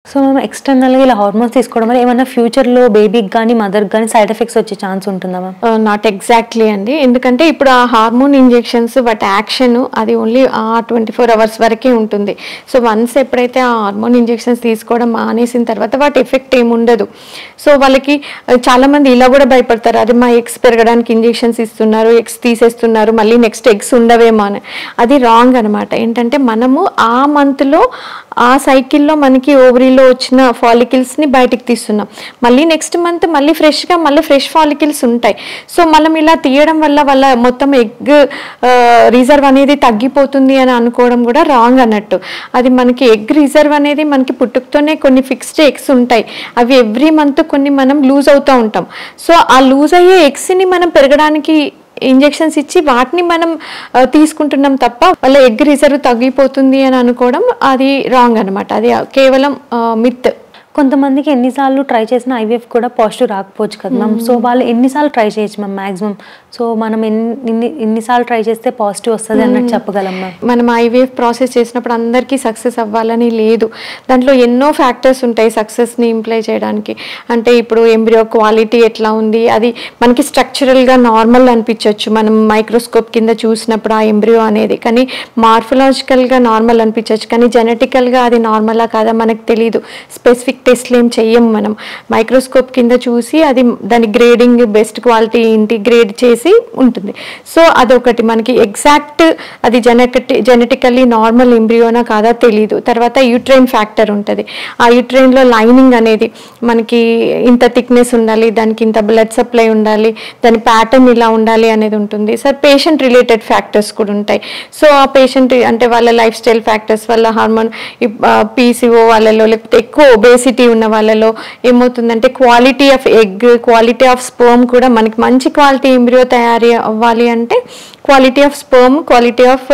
So మనం ఎక్స్టర్నల్‌గా ఇలా hormones తీసుకోవడం వల్ల ఏమన్నా ఫ్యూచర్‌లో బేబీకి గానీ, మదర్‌కి గానీ సైడ్ ఎఫెక్ట్స్ వచ్చే ఛాన్స్ ఉంటుందా మ్యామ్? నాట్ ఎగ్జాక్ట్‌లీ అండి. ఎందుకంటే ఇప్పుడు ఆ హార్మోన్ ఇంజెక్షన్స్ వాటి యాక్షన్ అది ఓన్లీ 24 అవర్స్ వరకే ఉంటుంది. సో వన్స్ ఎప్పుడైతే ఆ హార్మోన్ ఇంజెక్షన్స్ తీసుకోవడం మానేసిన తర్వాత వాటి ఎఫెక్ట్ ఏముండదు. సో వాళ్ళకి చాలామంది ఇలా కూడా భయపడతారు. అదే మా ఎగ్స్ పెరగడానికి ఇంజెక్షన్స్ ఇస్తున్నారు, ఎగ్స్ తీసేస్తున్నారు, మళ్ళీ నెక్స్ట్ ఎగ్స్ ఉండవేమో అని. అది రాంగ్ అనమాట. ఏంటంటే మనము ఆ మంత్లో ఆ సైకిల్లో మనకి ఓవరీలో వచ్చిన ఫాలికల్స్ని బయటికి తీస్తున్నాం. మళ్ళీ నెక్స్ట్ మంత్ మళ్ళీ ఫ్రెష్గా ఫ్రెష్ ఫాలికల్స్ ఉంటాయి. సో మనం ఇలా తీయడం వల్ల వాళ్ళ మొత్తం ఎగ్ రిజర్వ్ అనేది తగ్గిపోతుంది అని అనుకోవడం కూడా రాంగ్ అన్నట్టు. అది మనకి ఎగ్ రిజర్వ్ అనేది మనకి పుట్టుకతోనే కొన్ని ఫిక్స్డ్ ఎగ్స్ ఉంటాయి. అవి ఎవ్రీ మంత్ కొన్ని మనం లూజ్ అవుతూ ఉంటాం. సో ఆ లూజ్ అయ్యే ఎగ్స్ని మనం పెరగడానికి ఇంజెక్షన్స్ ఇచ్చి వాటిని మనం తీసుకుంటున్నాం తప్ప వాళ్ళ ఎగ్ రిజర్వ్ తగ్గిపోతుంది అని అనుకోవడం అది రాంగ్ అనమాట. అది కేవలం మిత్. కొంతమందికి ఎన్నిసార్లు ట్రై చేసిన ఐవీఎఫ్ కూడా పాజిటివ్ రాకపోవచ్చు కదా మ్యామ్. సో వాళ్ళు ఎన్నిసార్లు ట్రై చేయొచ్చు మ్యామ్ మ్యాక్సిమం? సో మనం ఎన్నిసార్లు ట్రై చేస్తే పాజిటివ్ వస్తుంది అన్నట్టు చెప్పగలం మ్యామ్? మనం ఐవీఎఫ్ ప్రాసెస్ చేసినప్పుడు అందరికీ సక్సెస్ అవ్వాలని లేదు. దాంట్లో ఎన్నో ఫ్యాక్టర్స్ ఉంటాయి సక్సెస్ని ఇంప్లై చేయడానికి. అంటే ఇప్పుడు ఎంబ్రియో క్వాలిటీ ఎట్లా ఉంది, అది మనకి స్ట్రక్చరల్గా నార్మల్ అనిపించవచ్చు మనం మైక్రోస్కోప్ కింద చూసినప్పుడు ఆ ఎంబ్రియో అనేది. కానీ మార్ఫలాజికల్గా నార్మల్ అనిపించవచ్చు, కానీ జెనెటికల్గా అది నార్మలా కాదా మనకు తెలియదు. స్పెసిఫిక్ టెస్ట్లు ఏం చెయ్యం మనం. మైక్రోస్కోప్ కింద చూసి అది దాని గ్రేడింగ్ బెస్ట్ క్వాలిటీ ఏంటి గ్రేడ్ చేసి ఉంటుంది. సో అదొకటి మనకి ఎగ్జాక్ట్ అది జెనెటికల్లీ నార్మల్ ఎంబ్రియోనా కాదా తెలీదు. తర్వాత యూట్రైన్ ఫ్యాక్టర్ ఉంటుంది. ఆ యూట్రైన్లో లైనింగ్ అనేది మనకి ఇంత థిక్నెస్ ఉండాలి, దానికి ఇంత బ్లడ్ సప్లై ఉండాలి, దాని ప్యాటర్న్ ఇలా ఉండాలి అనేది ఉంటుంది. సార్ పేషెంట్ రిలేటెడ్ ఫ్యాక్టర్స్ కూడా ఉంటాయి. సో ఆ పేషెంట్ అంటే వాళ్ళ లైఫ్ స్టైల్ ఫ్యాక్టర్స్, వాళ్ళ హార్మోన్ పీసీఓ వాళ్ళలో లేకపోతే ఎక్కువ ఒబేసిటీ ఉన్న వాళ్ళలో ఏమవుతుందంటే quality of egg, quality of sperm కూడా మనకి మంచి క్వాలిటీ ఎంబ్రియో తయారీ అవ్వాలి అంటే quality of sperm, quality of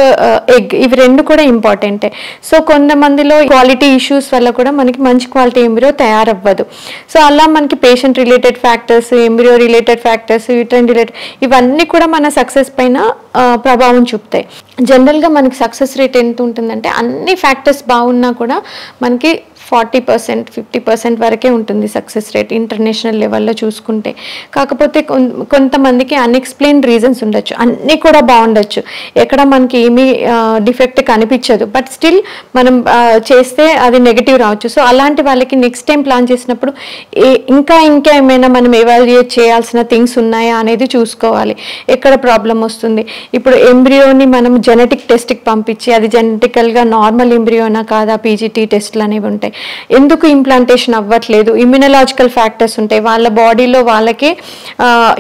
egg ఇవి రెండు కూడా ఇంపార్టెంటే. సో కొంతమందిలో క్వాలిటీ ఇష్యూస్ వల్ల కూడా మనకి మంచి క్వాలిటీ ఎంబ్రియో తయారవ్వదు. సో అలా మనకి patient related factors, embryo related factors, uterine related ఇవన్నీ కూడా మన సక్సెస్ పైన ప్రభావం చూపుతాయి. జనరల్గా మనకి సక్సెస్ రేట్ ఎంత ఉంటుందంటే అన్ని ఫ్యాక్టర్స్ బాగున్నా కూడా మనకి 40%, 50% వరకే ఉంటుంది సక్సెస్ రేట్ ఇంటర్నేషనల్ లెవెల్లో చూసుకుంటే. కాకపోతే కొంతమందికి అన్ఎక్స్ప్లెయిన్ రీజన్స్ ఉండొచ్చు, అన్నీ కూడా బాగుండొచ్చు, ఎక్కడ మనకి ఏమీ డిఫెక్ట్ కనిపించదు, బట్ స్టిల్ మనం చేస్తే అది నెగిటివ్ రావచ్చు. సో అలాంటి వాళ్ళకి నెక్స్ట్ టైం ప్లాన్ చేసినప్పుడు ఇంకా ఏమైనా మనం ఎవాల్యుయేట్ చేయాల్సిన థింగ్స్ ఉన్నాయా అనేది చూసుకోవాలి. ఎక్కడ ప్రాబ్లం వస్తుంది. ఇప్పుడు ఎంబ్రియోని మనం జెనెటిక్ టెస్ట్కి పంపించి అది జెనెటికల్గా నార్మల్ ఎంబ్రియోనా కాదా పీజీటీ టెస్ట్లు అనేవి ఉంటాయి. ఎందుకు ఇంప్లాంటేషన్ అవ్వట్లేదు, ఇమ్యూనలాజికల్ ఫ్యాక్టర్స్ ఉంటాయి. వాళ్ళ బాడీలో వాళ్ళకే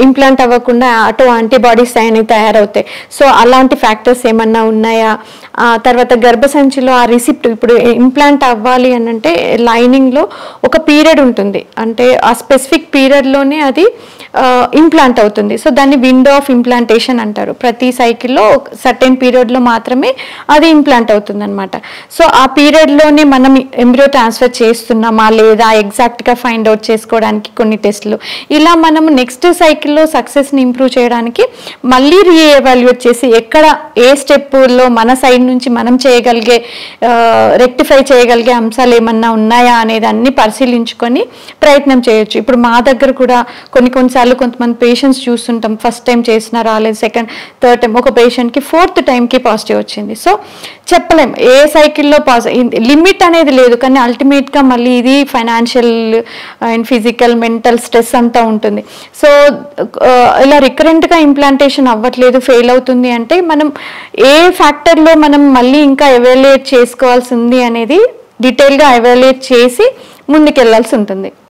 ఇంప్లాంట్ అవ్వకుండా ఆటో యాంటీబాడీస్ అనేవి తయారవుతాయి. సో అలాంటి ఫ్యాక్టర్స్ ఏమన్నా ఉన్నాయా? తర్వాత గర్భసంచిలో ఆ రిసిప్ట్ ఇప్పుడు ఇంప్లాంట్ అవ్వాలి అని అంటే లైనింగ్లో ఒక పీరియడ్ ఉంటుంది, అంటే ఆ స్పెసిఫిక్ పీరియడ్లోనే అది ఇంప్లాంట్ అవుతుంది. సో దాన్ని విండో ఆఫ్ ఇంప్లాంటేషన్ అంటారు. ప్రతి సైకిల్లో సర్టెన్ పీరియడ్లో మాత్రమే అది ఇంప్లాంట్ అవుతుంది అనమాట. సో ఆ పీరియడ్లోనే మనం ఎంబ్రియో ట్రాన్స్ఫర్ చేస్తున్నామా లేదా ఎగ్జాక్ట్గా ఫైండ్ అవుట్ చేసుకోవడానికి కొన్ని టెస్ట్లు. ఇలా మనము నెక్స్ట్ సైకిల్లో సక్సెస్ని ఇంప్రూవ్ చేయడానికి మళ్ళీ రీఎవాల్యుయేట్ చేసి ఎక్కడ ఏ స్టెప్పుల్లో మన సైడ్ నుంచి మనం చేయగలిగే రెక్టిఫై చేయగలిగే అంశాలు ఏమన్నా ఉన్నాయా అనేది అన్ని పరిశీలించుకొని ప్రయత్నం చేయొచ్చు. ఇప్పుడు మా దగ్గర కూడా కొన్నిసార్లు కొంతమంది పేషెంట్స్ చూస్తుంటాం, ఫస్ట్ టైం చేసినా రాలేదు, సెకండ్ థర్డ్ టైం, ఒక పేషెంట్కి 4th టైంకి పాజిటివ్ వచ్చింది. సో చెప్పలేం ఏ సైకిల్లో లిమిట్ అనేది లేదు, కానీ అల్టిమేట్గా మళ్ళీ ఇది financial and physical mental stress అంతా ఉంటుంది. సో ఇలా రికరెంట్గా ఇంప్లాంటేషన్ అవ్వట్లేదు, ఫెయిల్ అవుతుంది అంటే మనం ఏ ఫ్యాక్టర్లో మనం మళ్ళీ ఇంకా ఎవాల్యుయేట్ చేసుకోవాల్సి ఉంది అనేది డీటెయిల్గా ఎవాల్యుయేట్ చేసి ముందుకెళ్లాల్సి ఉంటుంది.